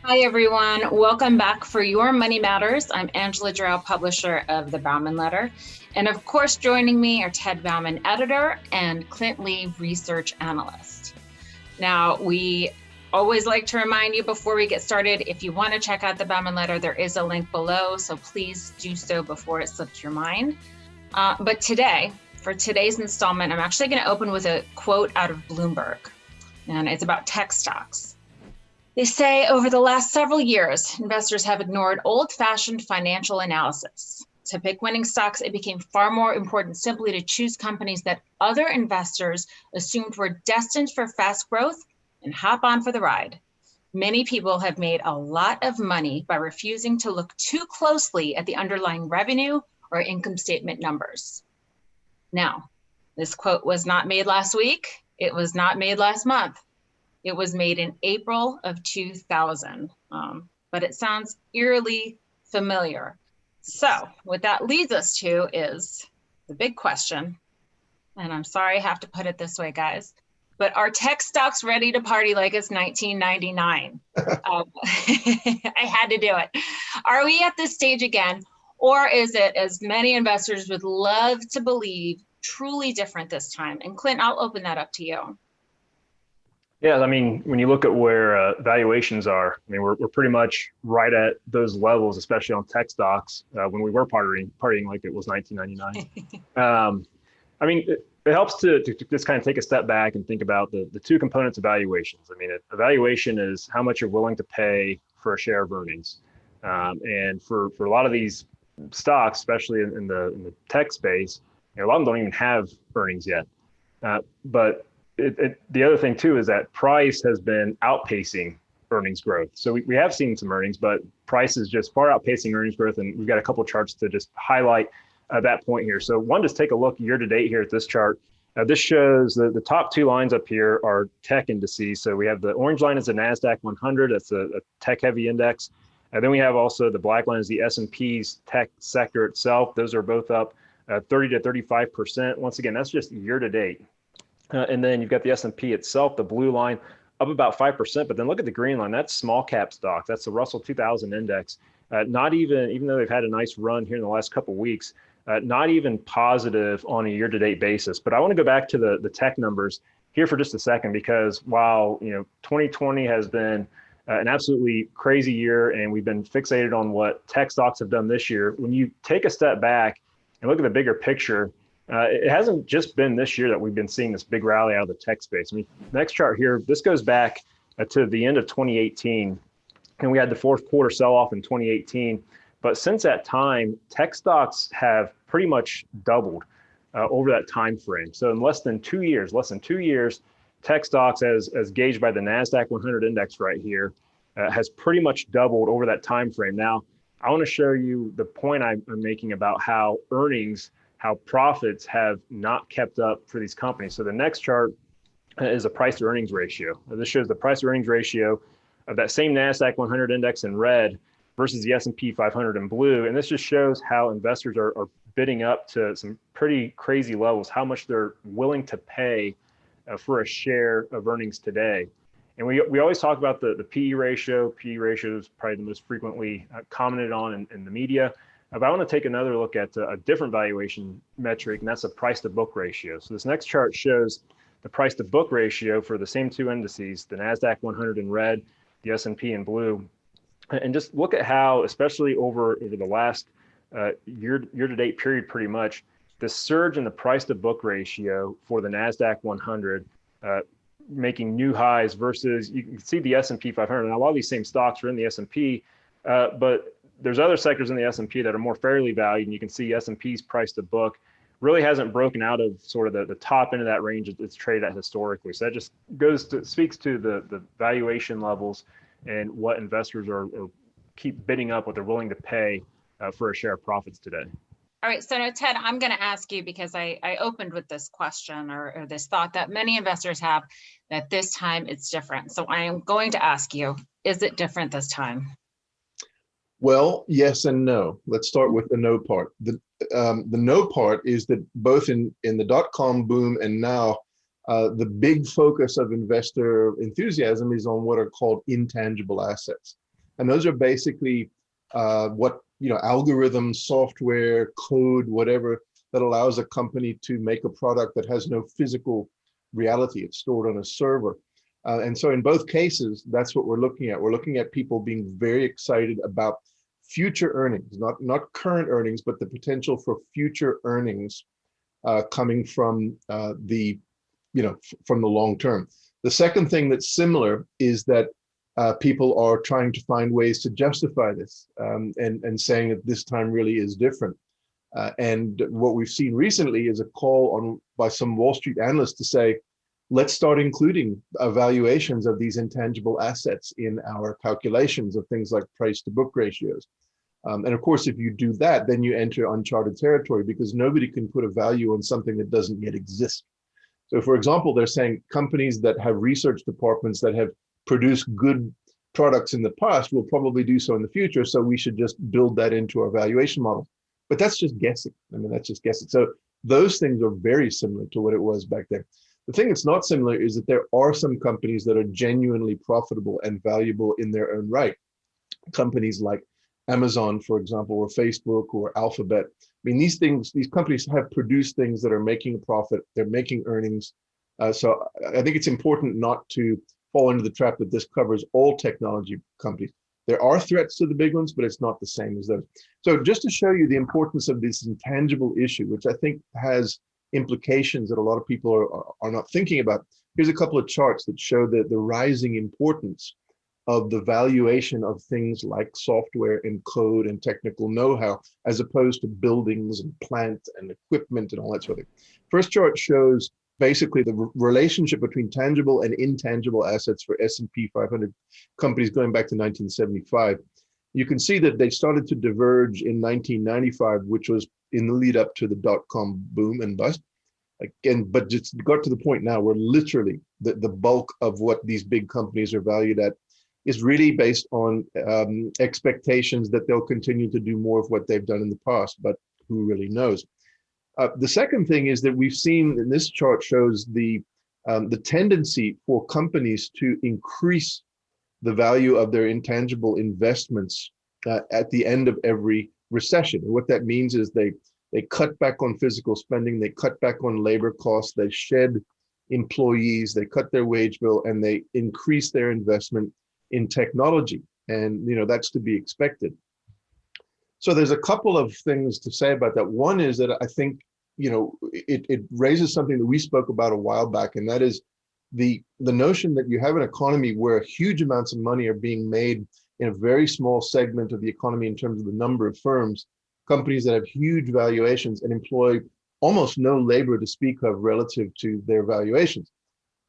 Hi, everyone. Welcome back for Your Money Matters. I'm Angela Drell, publisher of the Bauman Letter. And of course, joining me are Ted Bauman, editor, and Clint Lee, research analyst. Now, we always like to remind you before we get started, if you want to check out the Bauman Letter, there is a link below, so please do so before it slips your mind. But today, for today's installment, I'm actually going to open with a quote out of Bloomberg, and it's about tech stocks. They say over the last several years, investors have ignored old-fashioned financial analysis. To pick winning stocks, it became far more important simply to choose companies that other investors assumed were destined for fast growth and hop on for the ride. Many people have made a lot of money by refusing to look too closely at the underlying revenue or income statement numbers. Now, this quote was not made last week. It was not made last month. It was made in April of 2000, but it sounds eerily familiar. So what that leads us to is the big question, and I'm sorry I have to put it this way, guys, but are tech stocks ready to party like it's 1999? I had to do it. Are we at this stage again, or is it, as many investors would love to believe, truly different this time? And Clint, I'll open that up to you. Yeah, I mean, when you look at where valuations are, I mean, we're pretty much right at those levels, especially on tech stocks, when we were partying like it was 1999. I mean, it helps to just kind of take a step back and think about the two components of valuations. I mean, a valuation is how much you're willing to pay for a share of earnings. And for a lot of these stocks, especially in the tech space, a lot of them don't even have earnings yet. But the other thing too is that price has been outpacing earnings growth. So we have seen some earnings, but price is just far outpacing earnings growth. And we've got a couple of charts to just highlight that point here. So one, just take a look year to date here at this chart. This shows the top two lines up here are tech indices. So we have the orange line is the NASDAQ 100. That's a tech heavy index. And then we have also the black line is the S&P's tech sector itself. Those are both up 30 to 35%. Once again, that's just year to date. And then you've got the S&P itself, the blue line, up about 5%. But then look at the green line. That's small cap stocks. That's the Russell 2000 index. Not even though they've had a nice run here in the last couple of weeks, not even positive on a year-to-date basis. But I want to go back to the tech numbers here for just a second, because while 2020 has been an absolutely crazy year, and we've been fixated on what tech stocks have done this year, when you take a step back and look at the bigger picture, it hasn't just been this year that we've been seeing this big rally out of the tech space. I mean, next chart here, this goes back to the end of 2018, and we had the fourth quarter sell-off in 2018. But since that time, tech stocks have pretty much doubled over that time frame. So in less than 2 years, tech stocks, as gauged by the NASDAQ 100 index right here, has pretty much doubled over that time frame. Now, I want to show you the point I'm making about how profits have not kept up for these companies. So the next chart is a price to earnings ratio. This shows the price to earnings ratio of that same NASDAQ 100 index in red versus the S&P 500 in blue. And this just shows how investors are bidding up to some pretty crazy levels, how much they're willing to pay for a share of earnings today. And we always talk about the PE ratio. PE ratio is probably the most frequently commented on in the media. But I want to take another look at a different valuation metric, and that's a price to book ratio. So this next chart shows the price to book ratio for the same two indices, the NASDAQ 100 in red, the S&P in blue. And just look at how, especially over the last year-to-date period, pretty much, the surge in the price to book ratio for the NASDAQ 100 making new highs versus, you can see the S&P 500. Now, a lot of these same stocks are in the S&P, but there's other sectors in the S&P that are more fairly valued, and you can see S&P's price to book really hasn't broken out of sort of the top end of that range it's traded at historically. So that just speaks to the valuation levels and what investors are keep bidding up, what they're willing to pay for a share of profits today. All right, so now, Ted, I'm going to ask you, because I opened with this question or this thought that many investors have, that this time it's different. So I am going to ask you, is it different this time? Well, yes and no. Let's start with the no part. The no part is that both in the dot-com boom and now, the big focus of investor enthusiasm is on what are called intangible assets. And those are basically what, algorithms, software, code, whatever, that allows a company to make a product that has no physical reality. It's stored on a server. And so in both cases, that's what we're looking at. We're looking at people being very excited about future earnings, not current earnings, but the potential for future earnings coming from from the long term. The second thing that's similar is that people are trying to find ways to justify this and saying that this time really is different. And what we've seen recently is a call by some Wall Street analysts to say, let's start including valuations of these intangible assets in our calculations of things like price to book ratios. And of course, if you do that, then you enter uncharted territory because nobody can put a value on something that doesn't yet exist. So for example, they're saying companies that have research departments that have produced good products in the past will probably do so in the future. So we should just build that into our valuation model. But that's just guessing. I mean, that's just guessing. So those things are very similar to what it was back then. The thing that's not similar is that there are some companies that are genuinely profitable and valuable in their own right. Companies like Amazon, for example, or Facebook or Alphabet. I mean, these companies have produced things that are making a profit. They're making earnings. So I think it's important not to fall into the trap that this covers all technology companies. There are threats to the big ones, but it's not the same as those. So just to show you the importance of this intangible issue, which I think has implications that a lot of people are not thinking about, here's a couple of charts that show the rising importance of the valuation of things like software and code and technical know-how, as opposed to buildings and plant and equipment and all that sort of thing. First chart shows basically the relationship between tangible and intangible assets for S&P 500 companies going back to 1975. You can see that they started to diverge in 1995, which was in the lead up to the dot-com boom and bust. Again, but it's got to the point now where literally the bulk of what these big companies are valued at is really based on expectations that they'll continue to do more of what they've done in the past, but who really knows? The second thing is that we've seen, and this chart shows the tendency for companies to increase the value of their intangible investments at the end of every recession. And what that means is they cut back on physical spending, they cut back on labor costs, they shed employees, they cut their wage bill, and they increase their investment in technology. And that's to be expected. So there's a couple of things to say about that. One is that I think it raises something that we spoke about a while back, and that is the notion that you have an economy where huge amounts of money are being made in a very small segment of the economy in terms of the number of firms, companies that have huge valuations and employ almost no labor to speak of relative to their valuations.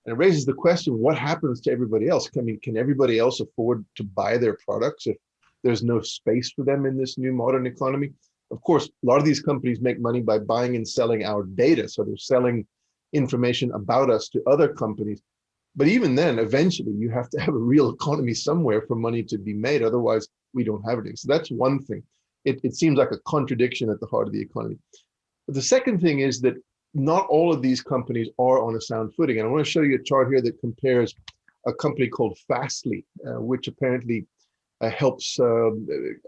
And it raises the question, what happens to everybody else? I mean, can everybody else afford to buy their products if there's no space for them in this new modern economy? Of course, a lot of these companies make money by buying and selling our data. So they're selling information about us to other companies. But even then, eventually, you have to have a real economy somewhere for money to be made. Otherwise, we don't have anything. So that's one thing. It seems like a contradiction at the heart of the economy. But the second thing is that not all of these companies are on a sound footing. And I want to show you a chart here that compares a company called Fastly, which apparently helps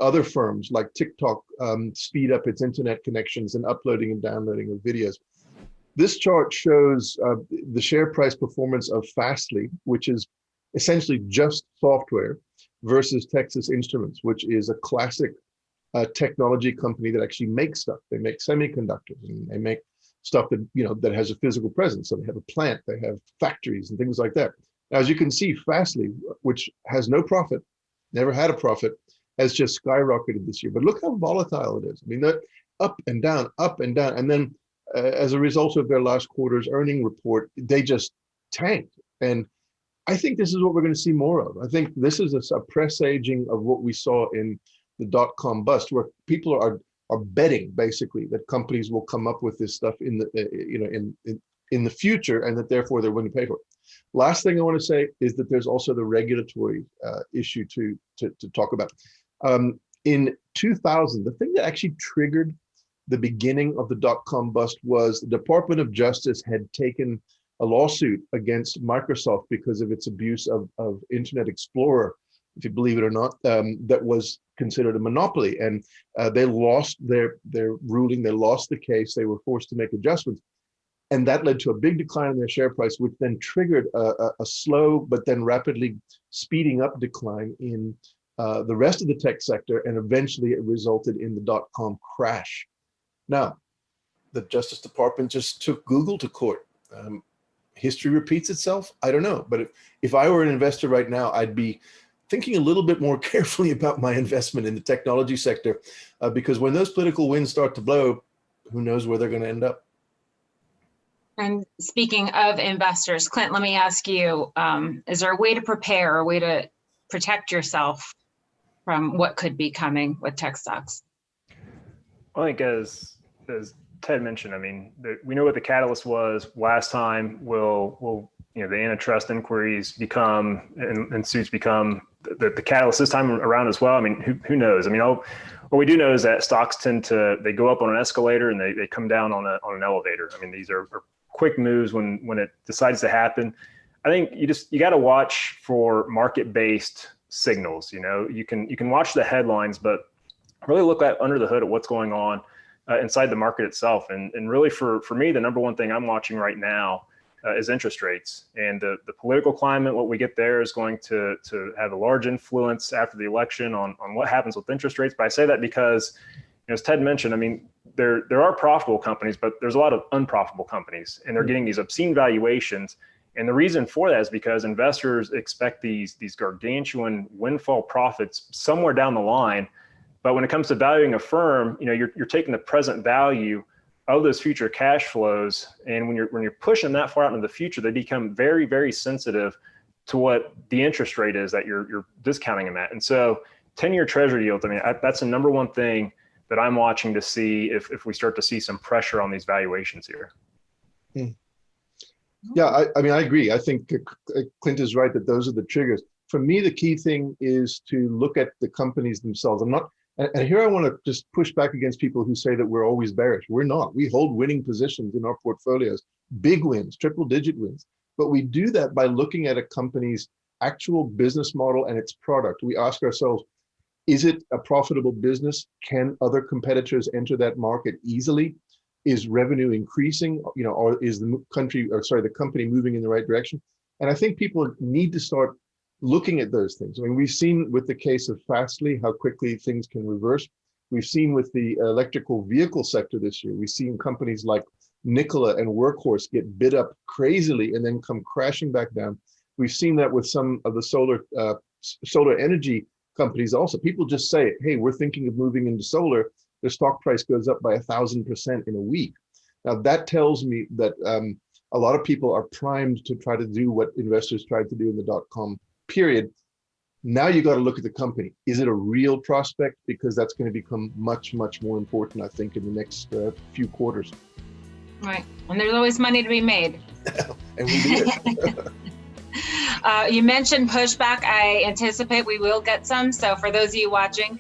other firms like TikTok speed up its internet connections and uploading and downloading of videos. This chart shows the share price performance of Fastly, which is essentially just software, versus Texas Instruments, which is a classic technology company that actually makes stuff. They make semiconductors and they make stuff that that has a physical presence. So they have a plant, they have factories and things like that. Now, as you can see, Fastly, which has no profit, never had a profit, has just skyrocketed this year. But look how volatile it is. I mean, they're up and down, and then as a result of their last quarter's earning report, they just tanked. And I think this is what we're going to see more of. I think this is a presaging of what we saw in the dot-com bust, where people are betting basically that companies will come up with this stuff in the in the future, and that therefore they're willing to pay for it. Last thing I want to say is that there's also the regulatory issue to talk about. In 2000, the thing that actually triggered the beginning of the dot-com bust was the Department of Justice had taken a lawsuit against Microsoft because of its abuse of Internet Explorer if you believe it or not, that was considered a monopoly. And they lost their ruling, they lost the case, they were forced to make adjustments. And that led to a big decline in their share price, which then triggered a slow but then rapidly speeding up decline in the rest of the tech sector. And eventually it resulted in the dot-com crash. Now, the Justice Department just took Google to court. History repeats itself? I don't know. But if I were an investor right now, I'd be thinking a little bit more carefully about my investment in the technology sector, because when those political winds start to blow, who knows where they're going to end up. And speaking of investors, Clint, let me ask you, is there a way to prepare, a way to protect yourself from what could be coming with tech stocks? I think as Ted mentioned, I mean, we know what the catalyst was last time. Will the antitrust inquiries become and suits become the catalyst this time around as well? I mean, who knows? I mean, what we do know is that stocks they go up on an escalator and they come down on an elevator. I mean, these are quick moves when it decides to happen. I think you got to watch for market-based signals. You can watch the headlines, but really look under the hood at what's going on inside the market itself. And really for me, the number one thing I'm watching right now is interest rates, and the political climate. What we get there is going to have a large influence after the election on what happens with interest rates. But I say that because, as Ted mentioned, I mean, there are profitable companies, but there's a lot of unprofitable companies, and they're getting these obscene valuations. And the reason for that is because investors expect these gargantuan windfall profits somewhere down the line. But when it comes to valuing a firm, you're taking the present value of those future cash flows, and when you're pushing that far out into the future, they become very, very sensitive to what the interest rate is that you're discounting them at. And so 10-year treasury yields, I mean, that's the number one thing that I'm watching to see if we start to see some pressure on these valuations here. Yeah, I mean, I agree. I think Clint is right that those are the triggers. For me, the key thing is to look at the companies themselves. And here I want to just push back against people who say that we're always bearish. We're not. We hold winning positions in our portfolios, big wins, triple-digit wins. But we do that by looking at a company's actual business model and its product. We ask ourselves, is it a profitable business? Can other competitors enter that market easily? Is revenue increasing? Or is the company moving in the right direction? And I think people need to start looking at those things. I mean, we've seen with the case of Fastly how quickly things can reverse. We've seen with the electrical vehicle sector this year. We've seen companies like Nikola and Workhorse get bid up crazily and then come crashing back down. We've seen that with some of the solar energy companies also. People just say, hey, we're thinking of moving into solar. Their stock price goes up by 1,000% in a week. Now that tells me that a lot of people are primed to try to do what investors tried to do in the dot-com period. Now you got to look at the company. Is it a real prospect? Because that's going to become much, much more important, I think, in the next few quarters. Right. And there's always money to be made. And we do it. You mentioned pushback. I anticipate we will get some. So for those of you watching,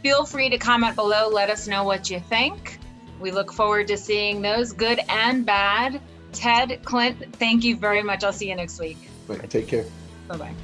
feel free to comment below. Let us know what you think. We look forward to seeing those, good and bad. Ted, Clint, thank you very much. I'll see you next week. Right, take care. Bye-bye.